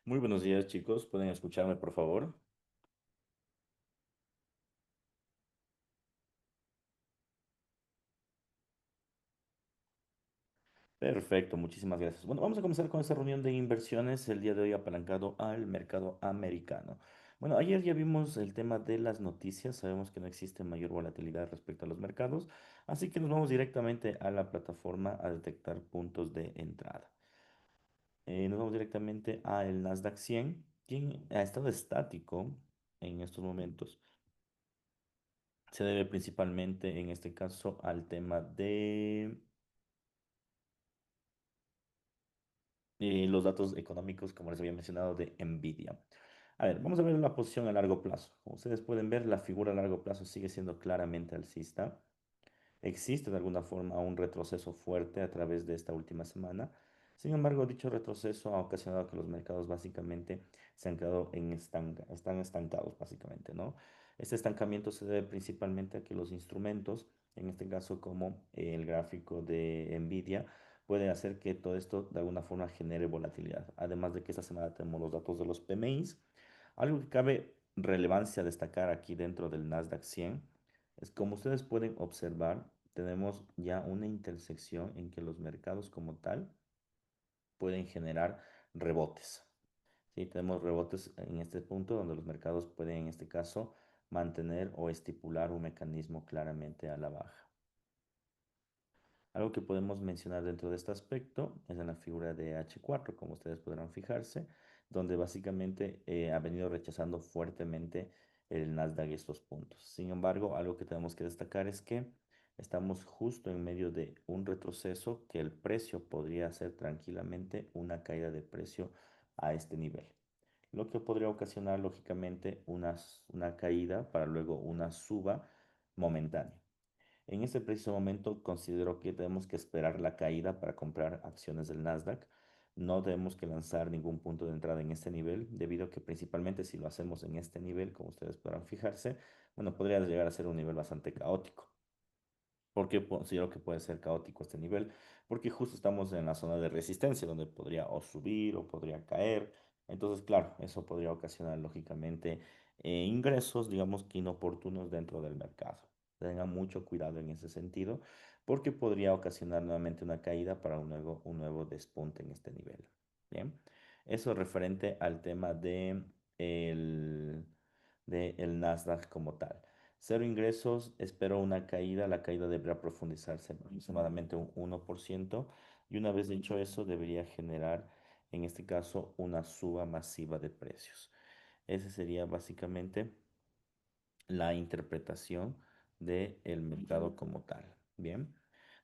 Muy buenos días, chicos. ¿Pueden escucharme, por favor? Perfecto, muchísimas gracias. Bueno, vamos a comenzar con esta reunión de inversiones el día de hoy apalancado al mercado americano. Bueno, ayer ya vimos el tema de las noticias. Sabemos que no existe mayor volatilidad respecto a los mercados, así que nos vamos directamente a la plataforma a detectar puntos de entrada. Nos vamos directamente a el Nasdaq 100, quien ha estado estático en estos momentos. Se debe principalmente, en este caso, al tema de los datos económicos, como les había mencionado, de Nvidia. A ver, vamos a ver la posición a largo plazo. Como ustedes pueden ver, la figura a largo plazo sigue siendo claramente alcista. Existe de alguna forma un retroceso fuerte a través de esta última semana. Sin embargo, dicho retroceso ha ocasionado que los mercados básicamente se han quedado están estancados, básicamente, ¿no? Este estancamiento se debe principalmente a que los instrumentos, en este caso como el gráfico de Nvidia, puede hacer que todo esto de alguna forma genere volatilidad. Además de que esta semana tenemos los datos de los PMIs. Algo que cabe relevancia destacar aquí dentro del Nasdaq 100 es como ustedes pueden observar, tenemos ya una intersección en que los mercados como tal pueden generar rebotes. ¿Sí? Tenemos rebotes en este punto donde los mercados pueden en este caso mantener o estipular un mecanismo claramente a la baja. Algo que podemos mencionar dentro de este aspecto es en la figura de H4, como ustedes podrán fijarse, donde básicamente ha venido rechazando fuertemente el Nasdaq estos puntos. Sin embargo, algo que tenemos que destacar es que estamos justo en medio de un retroceso que el precio podría hacer tranquilamente una caída de precio a este nivel, lo que podría ocasionar lógicamente una caída para luego una suba momentánea. En este preciso momento considero que tenemos que esperar la caída para comprar acciones del Nasdaq. No tenemos que lanzar ningún punto de entrada en este nivel, debido a que principalmente si lo hacemos en este nivel, como ustedes podrán fijarse, bueno, podría llegar a ser un nivel bastante caótico. ¿Por qué considero que puede ser caótico este nivel? Porque justo estamos en la zona de resistencia, donde podría o subir o podría caer. Entonces, claro, eso podría ocasionar lógicamente ingresos, digamos que inoportunos dentro del mercado. Tengan mucho cuidado en ese sentido, porque podría ocasionar nuevamente una caída para un nuevo despunte en este nivel. Bien, eso referente al tema el, de el Nasdaq como tal. Cero ingresos, espero una caída. La caída deberá profundizarse aproximadamente un 1%. Y una vez dicho eso, debería generar, en este caso, una suba masiva de precios. Ese sería básicamente la interpretación del mercado como tal. Bien,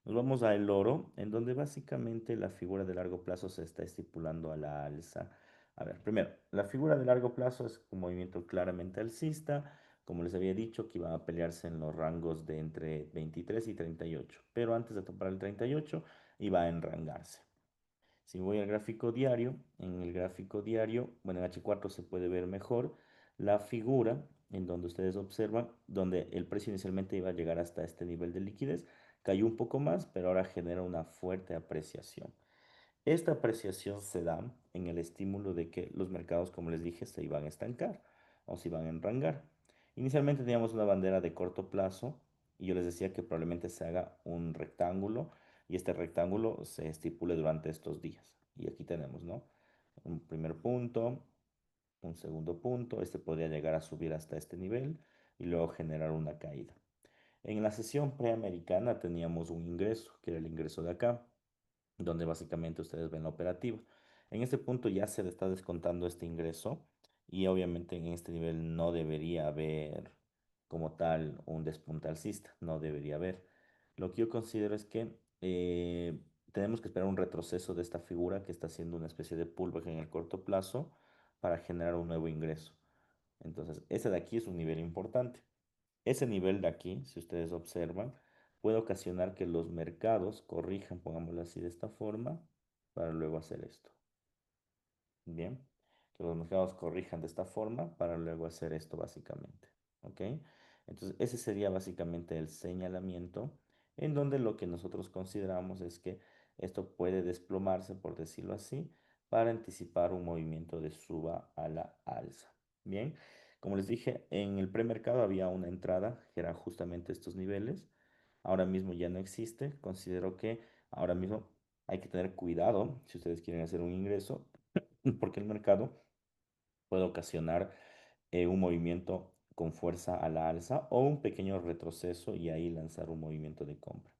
nos vamos al oro, en donde básicamente la figura de largo plazo se está estipulando a la alza. A ver, primero, la figura de largo plazo es un movimiento claramente alcista. Como les había dicho, que iba a pelearse en los rangos de entre 23 y 38, pero antes de topar el 38 iba a enrangarse. Si voy al gráfico diario, en el gráfico diario, bueno, en H4 se puede ver mejor la figura en donde ustedes observan, donde el precio inicialmente iba a llegar hasta este nivel de liquidez, cayó un poco más, pero ahora genera una fuerte apreciación. Esta apreciación se da en el estímulo de que los mercados, como les dije, se iban a estancar o se iban a enrangar. Inicialmente teníamos una bandera de corto plazo y yo les decía que probablemente se haga un rectángulo y este rectángulo se estipule durante estos días. Y aquí tenemos, ¿no? Un primer punto, un segundo punto, este podría llegar a subir hasta este nivel y luego generar una caída. En la sesión preamericana teníamos un ingreso, que era el ingreso de acá, donde básicamente ustedes ven la operativa. En este punto ya se le está descontando este ingreso y obviamente en este nivel no debería haber como tal un despunte alcista, no debería haber. Lo que yo considero es que tenemos que esperar un retroceso de esta figura que está haciendo una especie de pullback en el corto plazo para generar un nuevo ingreso. Entonces, ese de aquí es un nivel importante. Ese nivel de aquí, si ustedes observan, puede ocasionar que los mercados corrijan, pongámoslo así de esta forma, para luego hacer esto. Bien, que los mercados corrijan de esta forma para luego hacer esto básicamente. ¿Ok? Entonces, ese sería básicamente el señalamiento en donde lo que nosotros consideramos es que esto puede desplomarse, por decirlo así, para anticipar un movimiento de suba a la alza. Bien, como les dije, en el premercado había una entrada que eran justamente estos niveles. Ahora mismo ya no existe. Considero que ahora mismo hay que tener cuidado si ustedes quieren hacer un ingreso, porque el mercado puede ocasionar un movimiento con fuerza a la alza o un pequeño retroceso y ahí lanzar un movimiento de compra.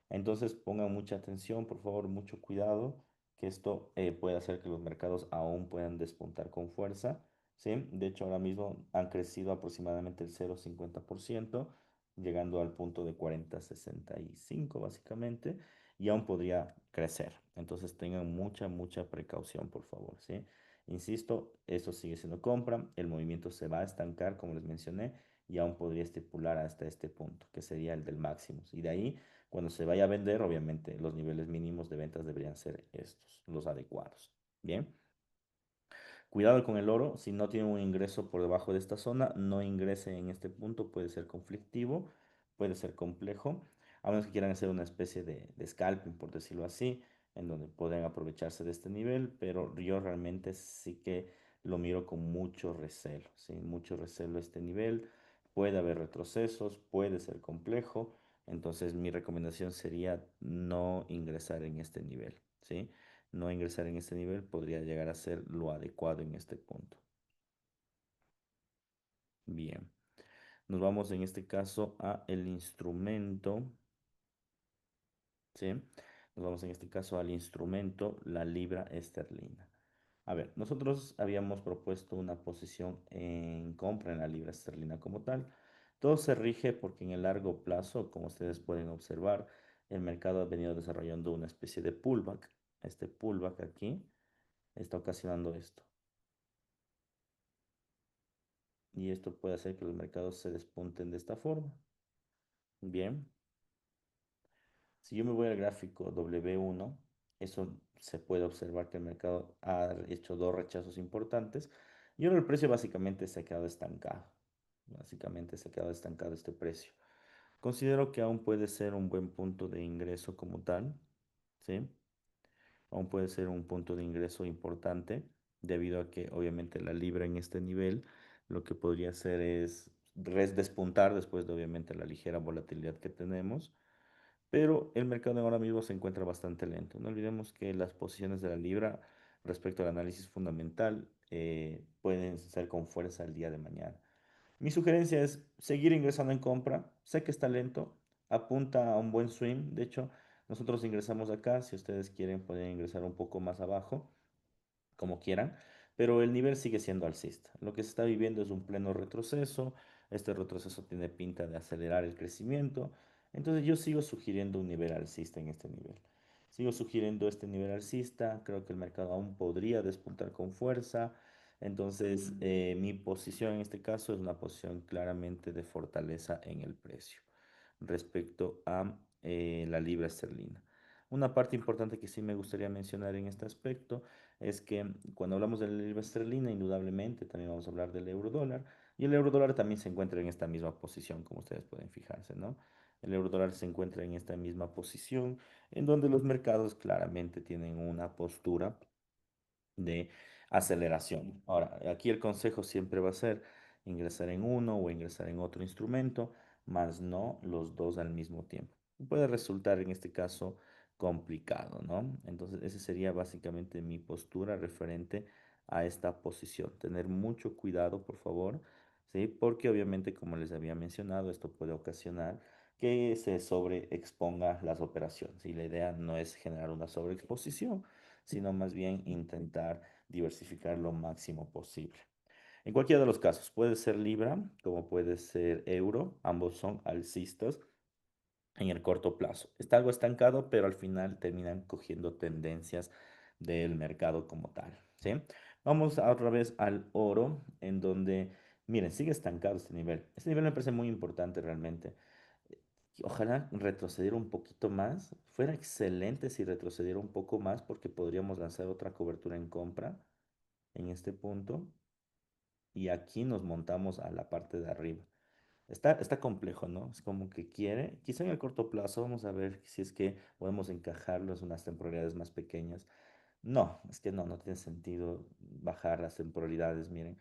Entonces pongan mucha atención, por favor, mucho cuidado, que esto puede hacer que los mercados aún puedan despuntar con fuerza, ¿sí? De hecho, ahora mismo han crecido aproximadamente el 0,50%, llegando al punto de 40,65 básicamente, y aún podría crecer. Entonces tengan mucha, mucha precaución, por favor, ¿sí? Insisto, esto sigue siendo compra, el movimiento se va a estancar, como les mencioné, y aún podría estipular hasta este punto, que sería el del máximo. Y de ahí cuando se vaya a vender, obviamente los niveles mínimos de ventas deberían ser estos, los adecuados. Bien. Cuidado con el oro, si no tiene un ingreso por debajo de esta zona, no ingrese en este punto, puede ser conflictivo, puede ser complejo, a menos que quieran hacer una especie de scalping, por decirlo así, en donde pueden aprovecharse de este nivel, pero yo realmente sí que lo miro con mucho recelo, ¿sí? Mucho recelo este nivel, puede haber retrocesos, puede ser complejo, entonces mi recomendación sería no ingresar en este nivel, ¿sí? No ingresar en este nivel podría llegar a ser lo adecuado en este punto. Bien, nos vamos en este caso a el instrumento, ¿sí? Nos vamos en este caso al instrumento, la libra esterlina. A ver, nosotros habíamos propuesto una posición en compra en la libra esterlina como tal. Todo se rige porque en el largo plazo, como ustedes pueden observar, el mercado ha venido desarrollando una especie de pullback. Este pullback aquí está ocasionando esto. Y esto puede hacer que los mercados se despunten de esta forma. Bien, si yo me voy al gráfico W1, eso se puede observar que el mercado ha hecho dos rechazos importantes y ahora el precio básicamente se ha quedado estancado. Básicamente se ha quedado estancado este precio. Considero que aún puede ser un buen punto de ingreso como tal, ¿sí? Aún puede ser un punto de ingreso importante, debido a que obviamente la libra en este nivel lo que podría hacer es despuntar después de obviamente la ligera volatilidad que tenemos, pero el mercado ahora mismo se encuentra bastante lento. No olvidemos que las posiciones de la libra respecto al análisis fundamental pueden ser con fuerza el día de mañana. Mi sugerencia es seguir ingresando en compra. Sé que está lento, apunta a un buen swing. De hecho, nosotros ingresamos acá. Si ustedes quieren, pueden ingresar un poco más abajo, como quieran, pero el nivel sigue siendo alcista. Lo que se está viviendo es un pleno retroceso. Este retroceso tiene pinta de acelerar el crecimiento. Entonces yo sigo sugiriendo un nivel alcista en este nivel. Sigo sugiriendo este nivel alcista. Creo que el mercado aún podría despuntar con fuerza. Entonces, mi posición en este caso es una posición claramente de fortaleza en el precio respecto a la libra esterlina. Una parte importante que sí me gustaría mencionar en este aspecto es que cuando hablamos de la libra esterlina, indudablemente también vamos a hablar del euro dólar, y el euro dólar también se encuentra en esta misma posición, como ustedes pueden fijarse, ¿no? El euro dólar se encuentra en esta misma posición, en donde los mercados claramente tienen una postura de aceleración. Ahora, aquí el consejo siempre va a ser ingresar en uno o ingresar en otro instrumento, más no los dos al mismo tiempo. Puede resultar en este caso complicado, ¿no? Entonces, esa sería básicamente mi postura referente a esta posición. Tener mucho cuidado, por favor, ¿sí? Porque obviamente, como les había mencionado, esto puede ocasionar que se sobreexponga las operaciones. Y la idea no es generar una sobreexposición, sino más bien intentar diversificar lo máximo posible. En cualquiera de los casos, puede ser libra como puede ser euro, ambos son alcistas en el corto plazo. Está algo estancado, pero al final terminan cogiendo tendencias del mercado como tal, ¿sí? Vamos otra vez al oro, en donde, miren, sigue estancado este nivel. Este nivel me parece muy importante realmente. Ojalá retrocediera un poquito más. Fuera excelente si retrocediera un poco más porque podríamos lanzar otra cobertura en compra en este punto y aquí nos montamos a la parte de arriba. Está complejo, ¿no? Es como que quiere, quizá en el corto plazo, vamos a ver si es que podemos encajarlo en unas temporalidades más pequeñas. No, es que no tiene sentido bajar las temporalidades, miren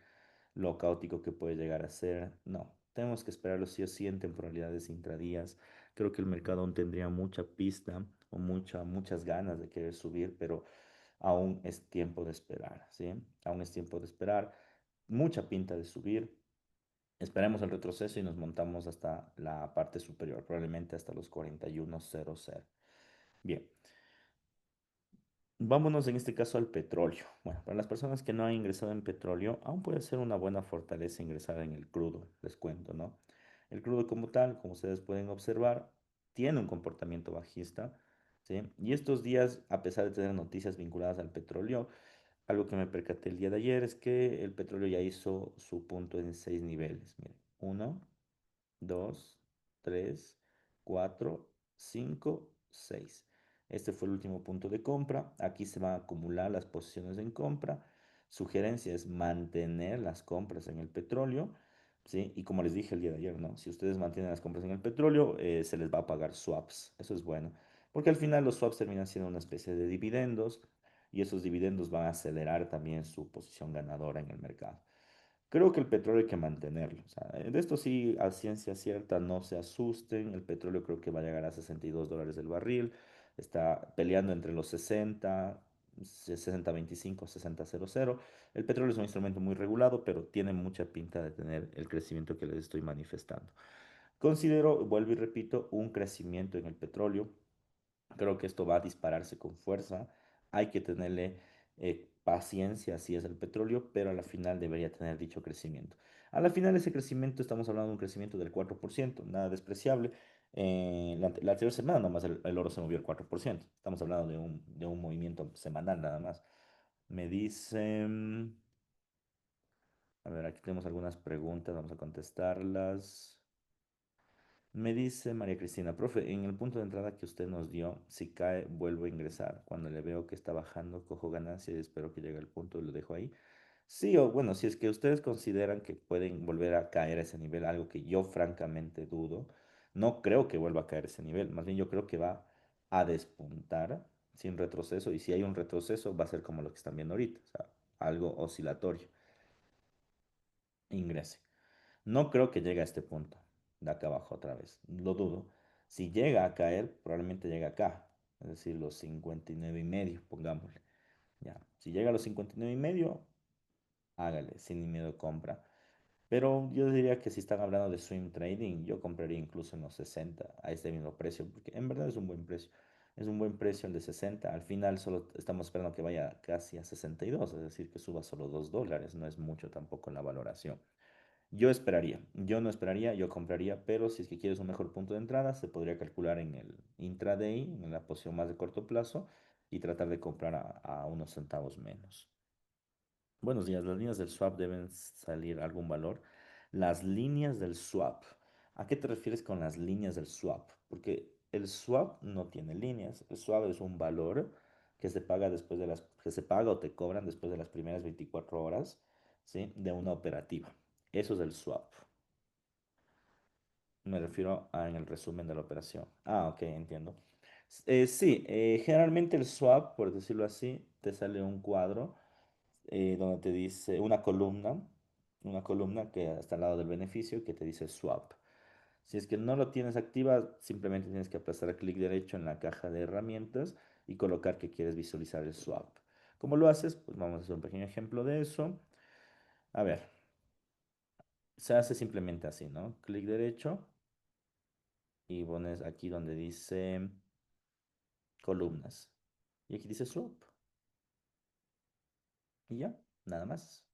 lo caótico que puede llegar a ser. No, tenemos que esperarlo sí o sí en temporalidades intradías. Creo que el mercado aún tendría mucha pista o muchas ganas de querer subir, pero aún es tiempo de esperar, ¿sí? Aún es tiempo de esperar. Mucha pinta de subir. Esperemos el retroceso y nos montamos hasta la parte superior, probablemente hasta los 41.00. Bien, vámonos en este caso al petróleo. Bueno, para las personas que no han ingresado en petróleo, aún puede ser una buena fortaleza ingresar en el crudo, les cuento, ¿no? El crudo como tal, como ustedes pueden observar, tiene un comportamiento bajista, ¿sí? Y estos días, a pesar de tener noticias vinculadas al petróleo, algo que me percaté el día de ayer es que el petróleo ya hizo su punto en 6 niveles. Miren, uno, 2, 3, 4, 5, 6. Este fue el último punto de compra. Aquí se van a acumular las posiciones en compra. Sugerencia es mantener las compras en el petróleo, ¿sí? Y como les dije el día de ayer, ¿no? Si ustedes mantienen las compras en el petróleo, se les va a pagar swaps. Eso es bueno, porque al final los swaps terminan siendo una especie de dividendos y esos dividendos van a acelerar también su posición ganadora en el mercado. Creo que el petróleo hay que mantenerlo. O sea, de esto sí, a ciencia cierta, no se asusten. El petróleo creo que va a llegar a $62 el barril. Está peleando entre los 60, 60,25, 60,00. El petróleo es un instrumento muy regulado, pero tiene mucha pinta de tener el crecimiento que les estoy manifestando. Considero, vuelvo y repito, un crecimiento en el petróleo. Creo que esto va a dispararse con fuerza. Hay que tenerle paciencia, si es el petróleo, pero a la final debería tener dicho crecimiento. A la final ese crecimiento, estamos hablando de un crecimiento del 4%, nada despreciable. La anterior semana nomás el oro se movió el 4%. Estamos hablando de un movimiento semanal nada más. Me dicen, a ver, aquí tenemos algunas preguntas, vamos a contestarlas. Me dice María Cristina, profe, en el punto de entrada que usted nos dio, si cae, vuelvo a ingresar. Cuando le veo que está bajando, cojo ganancia y espero que llegue al punto y lo dejo ahí. Sí, o bueno, si es que ustedes consideran que pueden volver a caer a ese nivel, algo que yo francamente dudo, no creo que vuelva a caer a ese nivel. Más bien yo creo que va a despuntar sin retroceso y si hay un retroceso va a ser como lo que están viendo ahorita, o sea, algo oscilatorio. Ingrese. No creo que llegue a este punto, de acá abajo otra vez. Lo dudo. Si llega a caer, probablemente llegue acá. Es decir, los 59,5, pongámosle. Ya. Si llega a los 59,5, hágale, sin ni miedo compra. Pero yo diría que si están hablando de swing trading, yo compraría incluso en los 60 a este mismo precio, porque en verdad es un buen precio. Es un buen precio el de 60. Al final solo estamos esperando que vaya casi a 62, es decir, que suba solo $2. No es mucho tampoco en la valoración. Yo esperaría, yo no esperaría, yo compraría, pero si es que quieres un mejor punto de entrada, se podría calcular en el intraday, en la posición más de corto plazo, y tratar de comprar a unos centavos menos. Buenos días, las líneas del swap deben salir algún valor. Las líneas del swap, ¿a qué te refieres con las líneas del swap? Porque el swap no tiene líneas, el swap es un valor que se paga después de que se paga o te cobran después de las primeras 24 horas, ¿sí? De una operativa. Eso es el swap. Me refiero a en el resumen de la operación. Ah, ok, entiendo. Sí, generalmente el swap, por decirlo así, te sale un cuadro donde te dice una columna que está al lado del beneficio que te dice swap. Si es que no lo tienes activa, simplemente tienes que aplastar clic derecho en la caja de herramientas y colocar que quieres visualizar el swap. ¿Cómo lo haces? Pues vamos a hacer un pequeño ejemplo de eso. A ver, se hace simplemente así, ¿no? Clic derecho y pones aquí donde dice columnas. Y aquí dice swap. Y ya, nada más.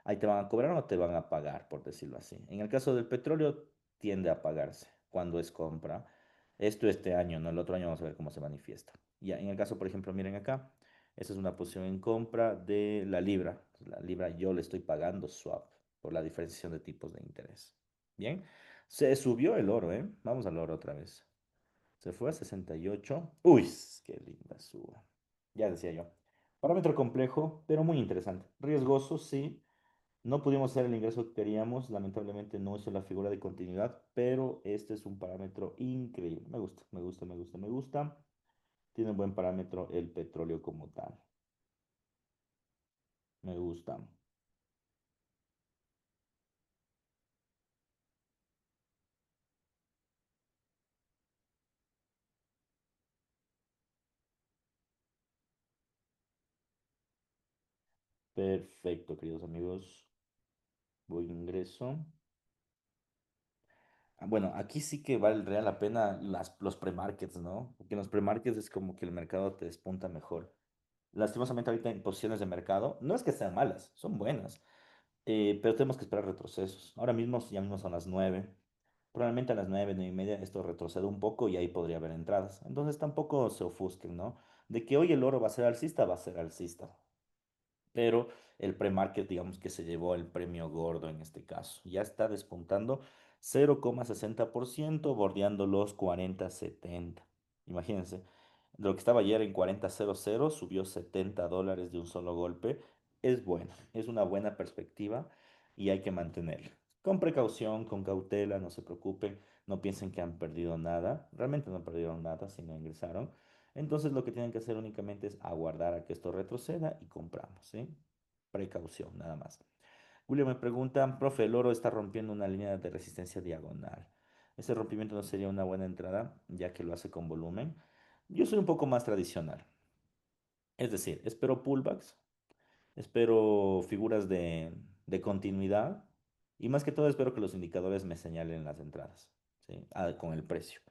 Ahí te van a cobrar o te van a pagar, por decirlo así. En el caso del petróleo, tiende a pagarse cuando es compra. Esto este año, no el otro año vamos a ver cómo se manifiesta. Ya, en el caso, por ejemplo, miren acá, esta es una posición en compra de la libra. La libra yo le estoy pagando swap por la diferenciación de tipos de interés. Bien, se subió el oro, ¿eh? Vamos al oro otra vez. Se fue a 68. Uy, qué linda suba. Ya decía yo. Parámetro complejo, pero muy interesante. Riesgoso, sí. No pudimos hacer el ingreso que queríamos. Lamentablemente no hizo la figura de continuidad, pero este es un parámetro increíble. Me gusta, me gusta, me gusta, me gusta. Tiene un buen parámetro el petróleo como tal. Me gusta. Perfecto, queridos amigos. Voy ingreso. Bueno, aquí sí que vale real la pena los premarkets, ¿no? Porque en los premarkets es como que el mercado te despunta mejor. Lastimosamente ahorita en posiciones de mercado, no es que sean malas, son buenas, pero tenemos que esperar retrocesos. Ahora mismo ya mismo son las 9. Probablemente a las 9, 9:30 esto retrocede un poco y ahí podría haber entradas. Entonces tampoco se ofusquen, ¿no? De que hoy el oro va a ser alcista, va a ser alcista, pero el pre-market, digamos que se llevó el premio gordo en este caso. Ya está despuntando 0,60%, bordeando los 40,70. Imagínense, de lo que estaba ayer en 40,00 subió $70 de un solo golpe. Es bueno, es una buena perspectiva y hay que mantenerla. Con precaución, con cautela, no se preocupen, no piensen que han perdido nada. Realmente no perdieron nada si no ingresaron. Entonces lo que tienen que hacer únicamente es aguardar a que esto retroceda y compramos, ¿sí? Precaución, nada más. Julio me pregunta, profe, el oro está rompiendo una línea de resistencia diagonal. ¿Ese rompimiento no sería una buena entrada, ya que lo hace con volumen? Yo soy un poco más tradicional. Es decir, espero pullbacks, espero figuras de continuidad y más que todo espero que los indicadores me señalen las entradas, ¿sí? Con el precio.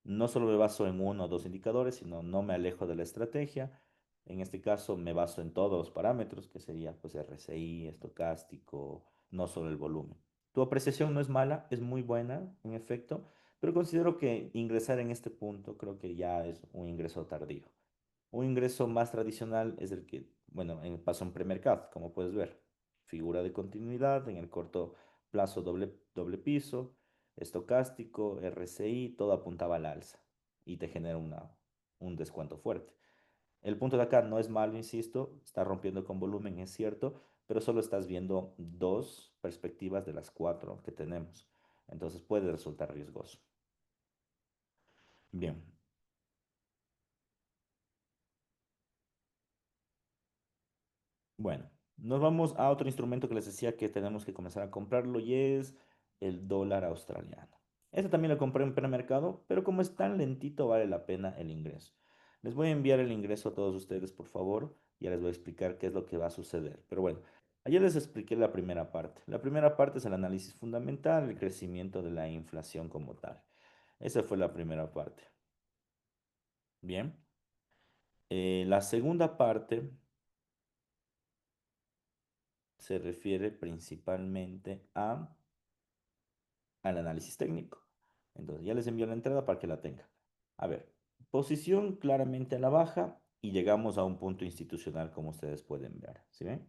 No solo me baso en uno o dos indicadores, sino no me alejo de la estrategia. En este caso me baso en todos los parámetros, que sería pues RSI, estocástico, no solo el volumen. Tu apreciación no es mala, es muy buena, en efecto, pero considero que ingresar en este punto creo que ya es un ingreso tardío. Un ingreso más tradicional es el que, bueno, pasó en premercado, como puedes ver. Figura de continuidad en el corto plazo, doble piso, estocástico, RSI, todo apuntaba al alza y te genera un descuento fuerte. El punto de acá no es malo, insisto, está rompiendo con volumen, es cierto, pero solo estás viendo dos perspectivas de las cuatro que tenemos. Entonces puede resultar riesgoso. Bien, bueno, nos vamos a otro instrumento que les decía que tenemos que comenzar a comprarlo y es el dólar australiano. Este también lo compré en premercado, pero como es tan lentito vale la pena el ingreso. Les voy a enviar el ingreso a todos ustedes, por favor, y ya les voy a explicar qué es lo que va a suceder. Pero bueno, ayer les expliqué la primera parte. La primera parte es el análisis fundamental, el crecimiento de la inflación como tal. Esa fue la primera parte. Bien. La segunda parte se refiere principalmente al análisis técnico. Entonces, ya les envío la entrada para que la tengan. A ver, posición claramente a la baja y llegamos a un punto institucional, como ustedes pueden ver. ¿Sí ven?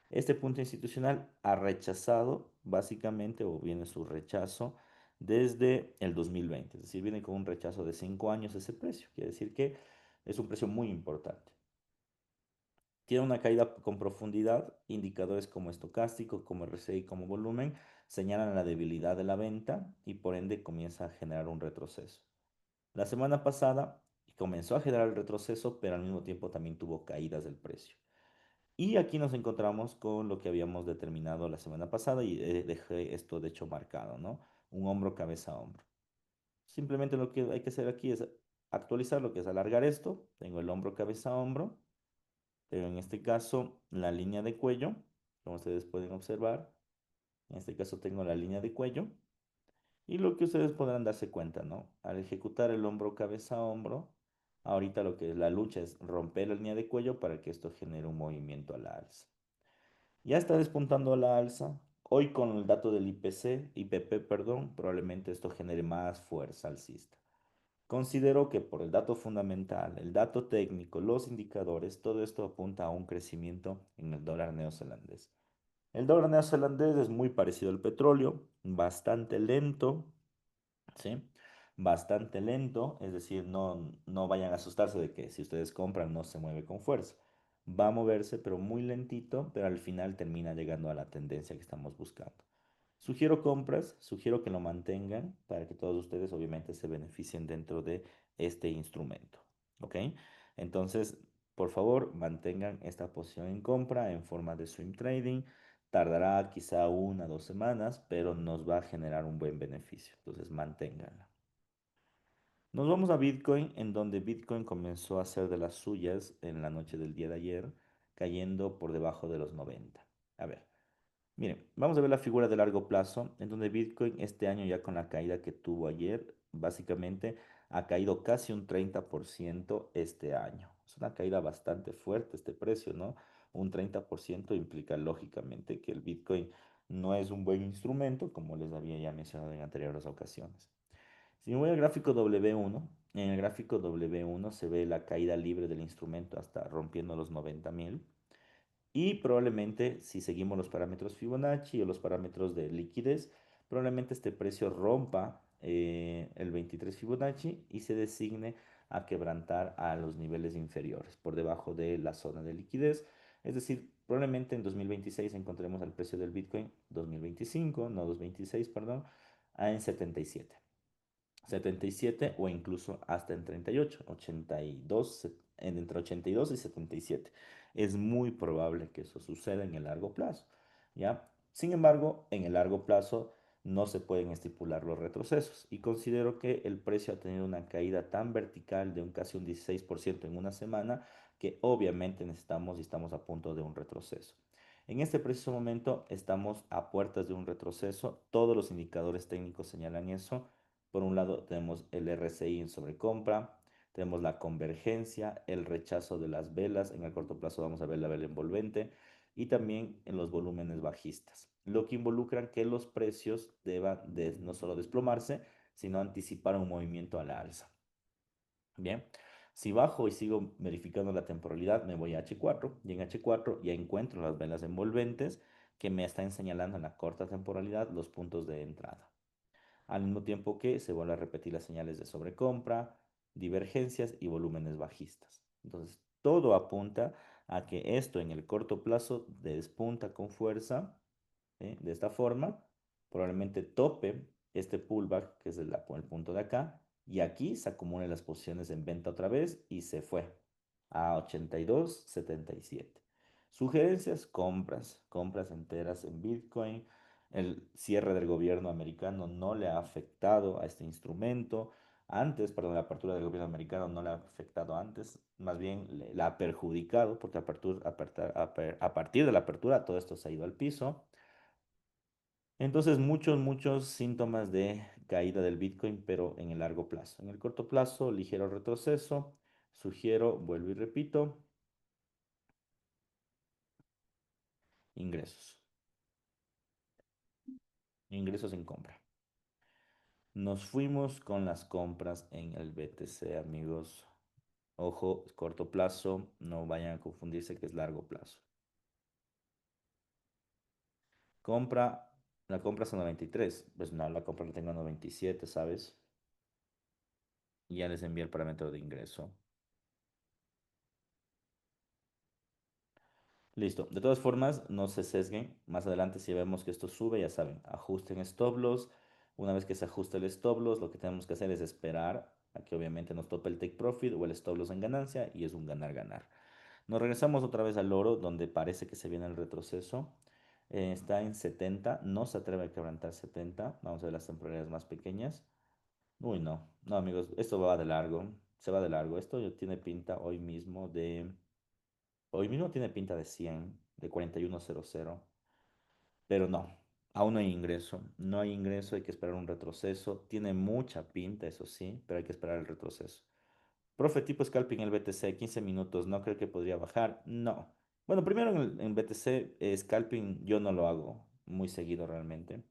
Este punto institucional ha rechazado básicamente, o viene su rechazo, desde el 2020. Es decir, viene con un rechazo de 5 años ese precio. Quiere decir que es un precio muy importante. Tiene una caída con profundidad, indicadores como estocástico, como RSI, como volumen, señalan la debilidad de la venta y por ende comienza a generar un retroceso. La semana pasada comenzó a generar el retroceso, pero al mismo tiempo también tuvo caídas del precio. Y aquí nos encontramos con lo que habíamos determinado la semana pasada y dejé esto de hecho marcado, ¿no? Un hombro, cabeza, hombro. Simplemente lo que hay que hacer aquí es actualizar lo que es alargar esto. Tengo el hombro, cabeza, hombro. Pero en este caso, la línea de cuello, como ustedes pueden observar, en este caso tengo la línea de cuello y lo que ustedes podrán darse cuenta, ¿no? Al ejecutar el hombro, cabeza, hombro, ahorita lo que es la lucha es romper la línea de cuello para que esto genere un movimiento a la alza. Ya está despuntando a la alza. Hoy con el dato del IPP, perdón, probablemente esto genere más fuerza alcista. Considero que por el dato fundamental, el dato técnico, los indicadores, todo esto apunta a un crecimiento en el dólar neozelandés. El dólar neozelandés es muy parecido al petróleo, bastante lento, ¿sí? Bastante lento, es decir, no vayan a asustarse de que si ustedes compran no se mueve con fuerza. Va a moverse, pero muy lentito, pero al final termina llegando a la tendencia que estamos buscando. Sugiero compras, sugiero que lo mantengan para que todos ustedes obviamente se beneficien dentro de este instrumento. ¿Ok? Entonces, por favor, mantengan esta posición en compra en forma de swing trading. Tardará quizá 1 o 2 semanas, pero nos va a generar un buen beneficio. Entonces, manténganla. Nos vamos a Bitcoin, en donde Bitcoin comenzó a hacer de las suyas en la noche del día de ayer, cayendo por debajo de los 90. A ver, miren, vamos a ver la figura de largo plazo, en donde Bitcoin este año ya con la caída que tuvo ayer, básicamente ha caído casi un 30% este año. Es una caída bastante fuerte este precio, ¿no? Un 30% implica lógicamente que el Bitcoin no es un buen instrumento, como les había ya mencionado en anteriores ocasiones. Si me voy al gráfico W1, en el gráfico W1 se ve la caída libre del instrumento hasta rompiendo los 90.000. Y probablemente si seguimos los parámetros Fibonacci o los parámetros de liquidez, probablemente este precio rompa el 23 Fibonacci y se designe a quebrantar a los niveles inferiores, por debajo de la zona de liquidez. Es decir, probablemente en 2026 encontremos el precio del Bitcoin 2025, no 2026, perdón, en 77. 77 o incluso hasta en 38, 82, entre 82 y 77. Es muy probable que eso suceda en el largo plazo, ¿ya? Sin embargo, en el largo plazo no se pueden estipular los retrocesos y considero que el precio ha tenido una caída tan vertical de un casi un 16% en una semana que obviamente necesitamos y estamos a punto de un retroceso. En este preciso momento estamos a puertas de un retroceso, todos los indicadores técnicos señalan eso. Por un lado tenemos el RSI en sobrecompra, tenemos la convergencia, el rechazo de las velas, en el corto plazo vamos a ver la vela envolvente y también en los volúmenes bajistas, lo que involucra que los precios deban de no solo desplomarse, sino anticipar un movimiento a la alza. Bien, si bajo y sigo verificando la temporalidad, me voy a H4 y en H4 ya encuentro las velas envolventes que me están señalando en la corta temporalidad los puntos de entrada, al mismo tiempo que se vuelven a repetir las señales de sobrecompra, divergencias y volúmenes bajistas. Entonces, todo apunta a que esto en el corto plazo despunta con fuerza, de esta forma, probablemente tope este pullback, que es el punto de acá, y aquí se acumulan las posiciones en venta otra vez y se fue a 82.77. Sugerencias, compras, compras enteras en Bitcoin. El cierre del gobierno americano no le ha afectado a este instrumento. Antes, perdón, la apertura del gobierno americano no le ha afectado antes, más bien la ha perjudicado porque a partir de la apertura todo esto se ha ido al piso. Entonces, muchos síntomas de caída del Bitcoin, pero en el largo plazo. En el corto plazo, ligero retroceso. Sugiero, vuelvo y repito, ingresos. Ingresos en compra. Nos fuimos con las compras en el BTC, amigos. Ojo, es corto plazo, no vayan a confundirse que es largo plazo. Compra, la compra es a 93. Pues no, la compra la tengo a 97, ¿sabes? Y ya les envié el parámetro de ingreso. Listo. De todas formas, no se sesguen. Más adelante, si vemos que esto sube, ya saben, ajusten stop loss. Una vez que se ajuste el stop loss, lo que tenemos que hacer es esperar a que obviamente nos tope el take profit o el stop loss en ganancia y es un ganar-ganar. Nos regresamos otra vez al oro, donde parece que se viene el retroceso. Está en 70, no se atreve a quebrantar 70. Vamos a ver las temporalidades más pequeñas. Uy, no, no amigos, esto va de largo, se va de largo. Esto ya tiene pinta hoy mismo tiene pinta de 100, de 4100, pero no, aún no hay ingreso. No hay ingreso, hay que esperar un retroceso. Tiene mucha pinta, eso sí, pero hay que esperar el retroceso. Profe, tipo scalping en el BTC, 15 minutos, ¿no creo que podría bajar? No. Bueno, primero en BTC, scalping yo no lo hago muy seguido realmente.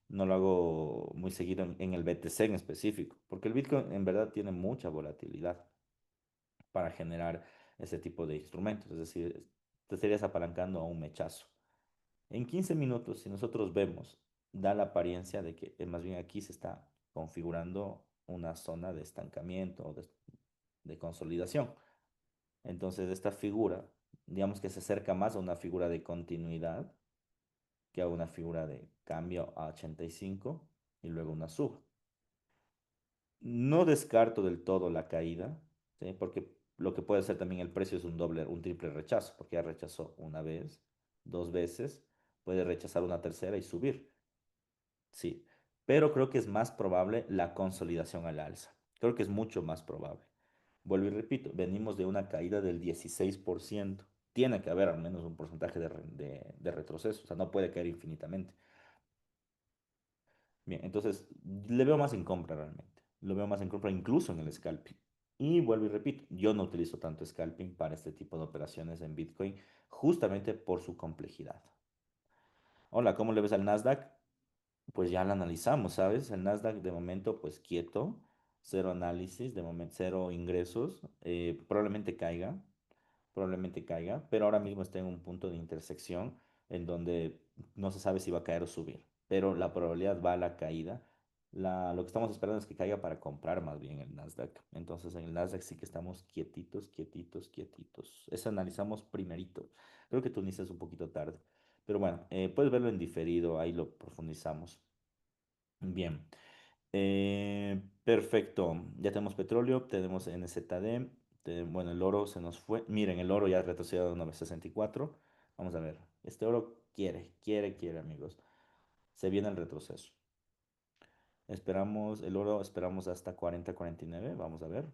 No lo hago muy seguido en el BTC en específico, porque el Bitcoin en verdad tiene mucha volatilidad para generar ese tipo de instrumentos. Es decir, te estarías apalancando a un mechazo. En 15 minutos, si nosotros vemos, da la apariencia de que más bien aquí se está configurando una zona de estancamiento o de consolidación. Entonces, esta figura, digamos que se acerca más a una figura de continuidad que a una figura de cambio a 85 y luego una suba. No descarto del todo la caída, ¿sí? Porque Lo que puede ser también el precio es un doble, un triple rechazo, porque ya rechazó una vez, dos veces, puede rechazar una tercera y subir. Sí, pero creo que es más probable la consolidación al alza. Creo que es mucho más probable. Vuelvo y repito, venimos de una caída del 16%. Tiene que haber al menos un porcentaje de retroceso, o sea, no puede caer infinitamente. Bien, entonces le veo más en compra realmente. Lo veo más en compra incluso en el scalping. Y vuelvo y repito, yo no utilizo tanto scalping para este tipo de operaciones en Bitcoin, justamente por su complejidad. Hola, ¿cómo le ves al Nasdaq? Pues ya lo analizamos, ¿sabes? El Nasdaq de momento, pues quieto, cero análisis, de momento cero ingresos, probablemente caiga, pero ahora mismo está en un punto de intersección en donde no se sabe si va a caer o subir, pero la probabilidad va a la caída. Lo que estamos esperando es que caiga para comprar más bien el Nasdaq. Entonces en el Nasdaq sí que estamos quietitos, quietitos, quietitos. Eso analizamos primerito. Creo que tú inicias un poquito tarde. Pero bueno, puedes verlo en diferido, ahí lo profundizamos. Bien. Perfecto. Ya tenemos petróleo, tenemos NZD. Bueno, el oro se nos fue. Miren, el oro ya ha retrocedido a 9.64. Vamos a ver. Este oro quiere, amigos. Se viene el retroceso. Esperamos, el oro esperamos hasta 40.49. Vamos a ver.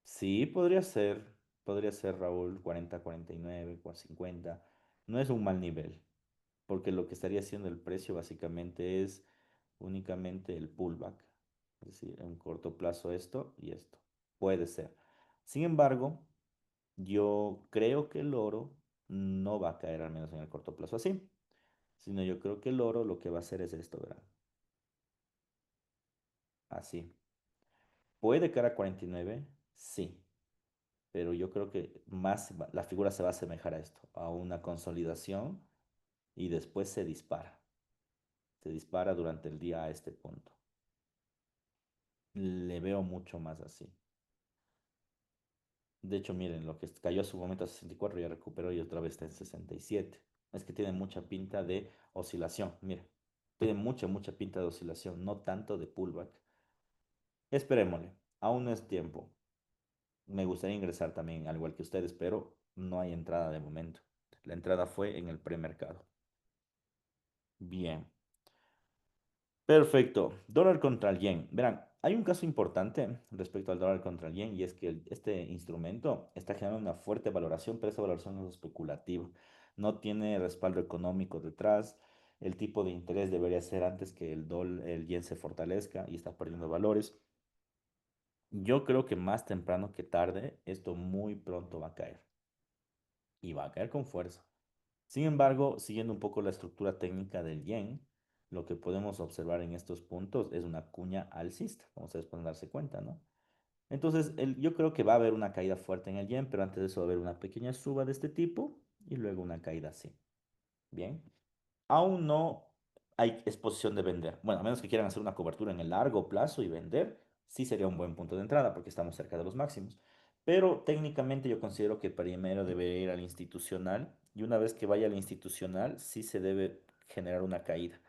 Sí, podría ser, Raúl, 40.49, 50. No es un mal nivel, porque lo que estaría haciendo el precio básicamente es únicamente el pullback, es decir, en un corto plazo esto y esto. Puede ser. Sin embargo, yo creo que el oro no va a caer al menos en el corto plazo así, sino yo creo que el oro lo que va a hacer es esto, ¿verdad? Así. ¿Puede caer a 49? Sí, pero yo creo que la figura se va a asemejar a esto, a una consolidación y después se dispara. Se dispara durante el día a este punto. Le veo mucho más así. De hecho, miren, lo que cayó a su momento a 64 ya recuperó y otra vez está en 67. Es que tiene mucha pinta de oscilación, miren. Tiene mucha pinta de oscilación, no tanto de pullback. Esperémosle, aún no es tiempo. Me gustaría ingresar también, al igual que ustedes, pero no hay entrada de momento. La entrada fue en el premercado. Bien. Perfecto. Dólar contra el yen. Verán, hay un caso importante respecto al dólar contra el yen y es que este instrumento está generando una fuerte valoración, pero esa valoración es especulativa. No tiene respaldo económico detrás. El tipo de interés debería ser antes que el yen se fortalezca y está perdiendo valores. Yo creo que más temprano que tarde, esto muy pronto va a caer y va a caer con fuerza. Sin embargo, siguiendo un poco la estructura técnica del yen, lo que podemos observar en estos puntos es una cuña alcista, como ustedes pueden darse cuenta, ¿no? Entonces, yo creo que va a haber una caída fuerte en el yen, pero antes de eso va a haber una pequeña suba de este tipo y luego una caída así. Bien. Aún no hay exposición de vender. Bueno, a menos que quieran hacer una cobertura en el largo plazo y vender, sí sería un buen punto de entrada porque estamos cerca de los máximos. Pero técnicamente yo considero que primero debe ir al institucional y una vez que vaya al institucional, sí se debe generar una caída.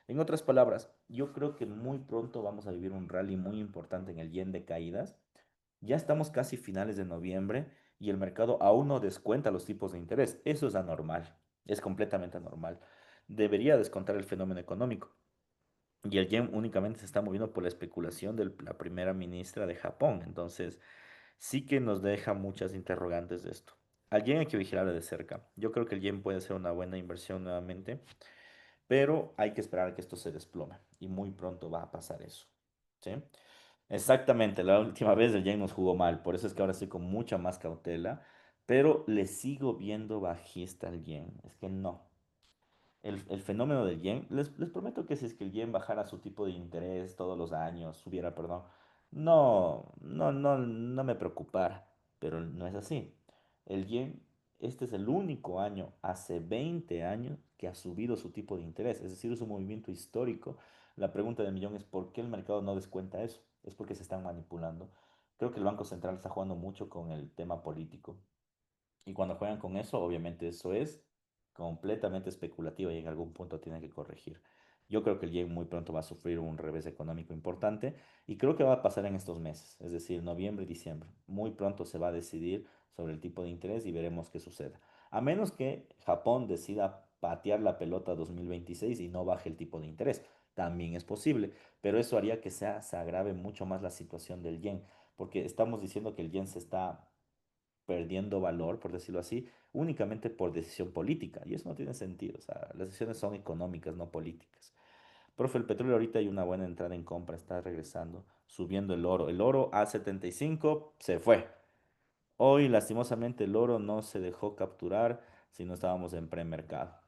En otras palabras, yo creo que muy pronto vamos a vivir un rally muy importante en el yen de caídas. Ya estamos casi finales de noviembre y el mercado aún no descuenta los tipos de interés. Eso es anormal, es completamente anormal. Debería descontar el fenómeno económico. Y el yen únicamente se está moviendo por la especulación de la primera ministra de Japón. Entonces, sí que nos deja muchas interrogantes de esto. Al yen hay que vigilarle de cerca. Yo creo que el yen puede ser una buena inversión nuevamente, pero hay que esperar a que esto se desplome. Y muy pronto va a pasar eso. ¿Sí? Exactamente, la última vez el yen nos jugó mal, por eso es que ahora estoy con mucha más cautela, pero le sigo viendo bajista al yen. Es que no. El fenómeno del yen, les prometo que si es que el yen bajara su tipo de interés todos los años, subiera, perdón, no me preocupara, pero no es así. El yen, este es el único año, hace 20 años, que ha subido su tipo de interés, es decir, es un movimiento histórico. La pregunta del millón es ¿por qué el mercado no descuenta eso? Es porque se están manipulando. Creo que el Banco Central está jugando mucho con el tema político. Y cuando juegan con eso, obviamente eso es completamente especulativo y en algún punto tienen que corregir. Yo creo que el yen muy pronto va a sufrir un revés económico importante y creo que va a pasar en estos meses, es decir, noviembre y diciembre. Muy pronto se va a decidir sobre el tipo de interés y veremos qué sucede. A menos que Japón decida patear la pelota 2026 y no baje el tipo de interés. También es posible, pero eso haría que se agrave mucho más la situación del yen, porque estamos diciendo que el yen se está perdiendo valor, por decirlo así, únicamente por decisión política. Y eso no tiene sentido. O sea, las decisiones son económicas, no políticas. Profe, el petróleo ahorita hay una buena entrada en compra, está regresando, subiendo el oro. El oro a 75 se fue. Hoy, lastimosamente, el oro no se dejó capturar si no estábamos en premercado.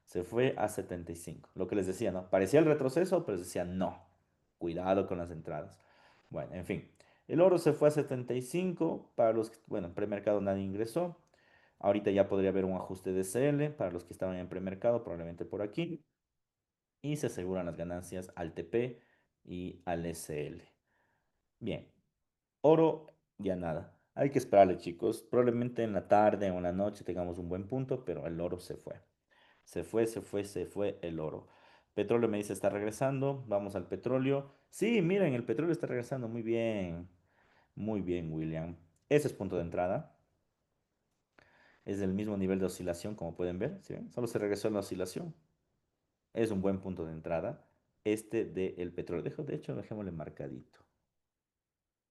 Se fue a 75. Lo que les decía, ¿no? Parecía el retroceso, pero les decía, no, cuidado con las entradas. Bueno, en fin, el oro se fue a 75. Para los que, bueno, en premercado nadie ingresó. Ahorita ya podría haber un ajuste de CL para los que estaban en premercado, probablemente por aquí. Y se aseguran las ganancias al TP y al SL. Bien, oro ya nada. Hay que esperarle, chicos. Probablemente en la tarde o en la noche tengamos un buen punto, pero el oro se fue. Se fue el oro. Petróleo me dice está regresando. Vamos al petróleo. Sí, miren, el petróleo está regresando. Muy bien. Muy bien, William. Ese es punto de entrada. Es del mismo nivel de oscilación, como pueden ver. ¿Sí ven? Solo se regresó en la oscilación. Es un buen punto de entrada. Este del petróleo. De hecho, dejémosle marcadito.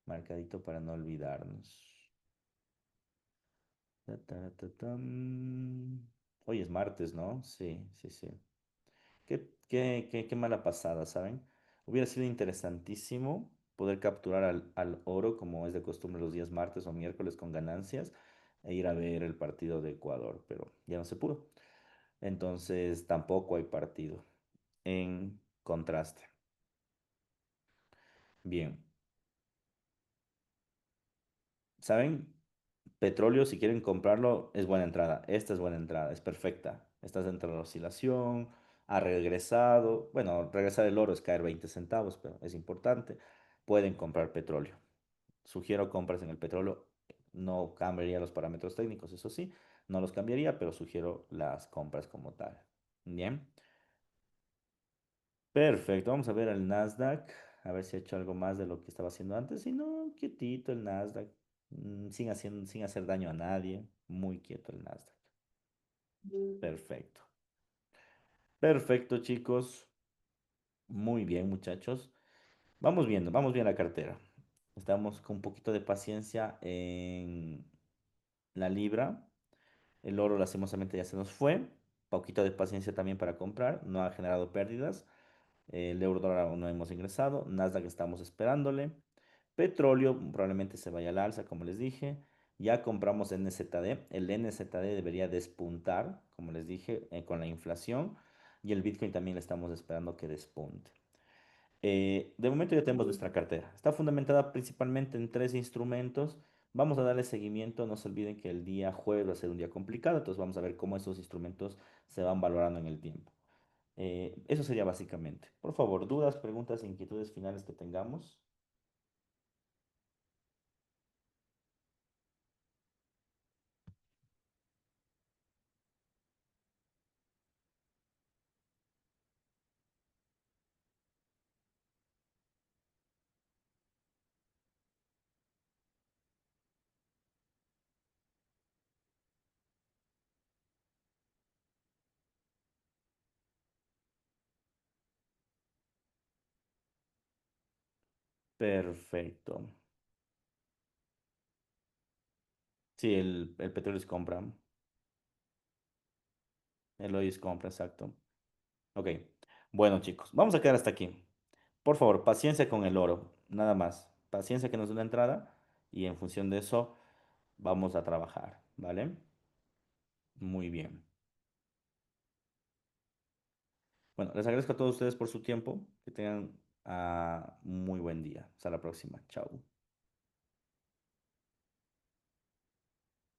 Marcadito para no olvidarnos. Ta, ta, ta, tam. Hoy es martes, ¿no? Sí, sí, sí. Qué mala pasada, ¿saben? Hubiera sido interesantísimo poder capturar al oro, como es de costumbre los días martes o miércoles con ganancias, e ir a ver el partido de Ecuador, pero ya no se pudo. Entonces tampoco hay partido. En contraste. Bien, ¿saben? Petróleo, si quieren comprarlo, es buena entrada. Esta es buena entrada, es perfecta. Estás dentro de la oscilación, ha regresado. Bueno, regresar el oro es caer 20 centavos, pero es importante. Pueden comprar petróleo. Sugiero compras en el petróleo. No cambiaría los parámetros técnicos, eso sí, no los cambiaría, pero sugiero las compras como tal. Bien, perfecto. Vamos a ver el Nasdaq, a ver si ha hecho algo más de lo que estaba haciendo antes. Si no, quietito el Nasdaq, sin hacer daño a nadie. Muy quieto el Nasdaq. Perfecto. Perfecto, chicos. Muy bien, muchachos. Vamos bien la cartera. Estamos con un poquito de paciencia en la libra. El oro lastimosamente ya se nos fue. Poquito de paciencia también para comprar. No ha generado pérdidas. El euro dólar aún no hemos ingresado. Nasdaq estamos esperándole. Petróleo probablemente se vaya al alza, como les dije. Ya compramos NZD. El NZD debería despuntar, como les dije, con la inflación. Y el Bitcoin también le estamos esperando que despunte. De momento ya tenemos nuestra cartera. Está fundamentada principalmente en tres instrumentos. Vamos a darle seguimiento. No se olviden que el día jueves va a ser un día complicado. Entonces vamos a ver cómo esos instrumentos se van valorando en el tiempo. Eso sería básicamente. Por favor, dudas, preguntas, inquietudes finales que tengamos. Perfecto. Sí, el petróleo es compra. El oil es compra, exacto. Ok. Bueno, chicos, vamos a quedar hasta aquí. Por favor, paciencia con el oro. Nada más. Paciencia que nos dé una entrada y en función de eso vamos a trabajar. ¿Vale? Muy bien. Bueno, les agradezco a todos ustedes por su tiempo. Que tengan muy buen día. Hasta la próxima. Chao.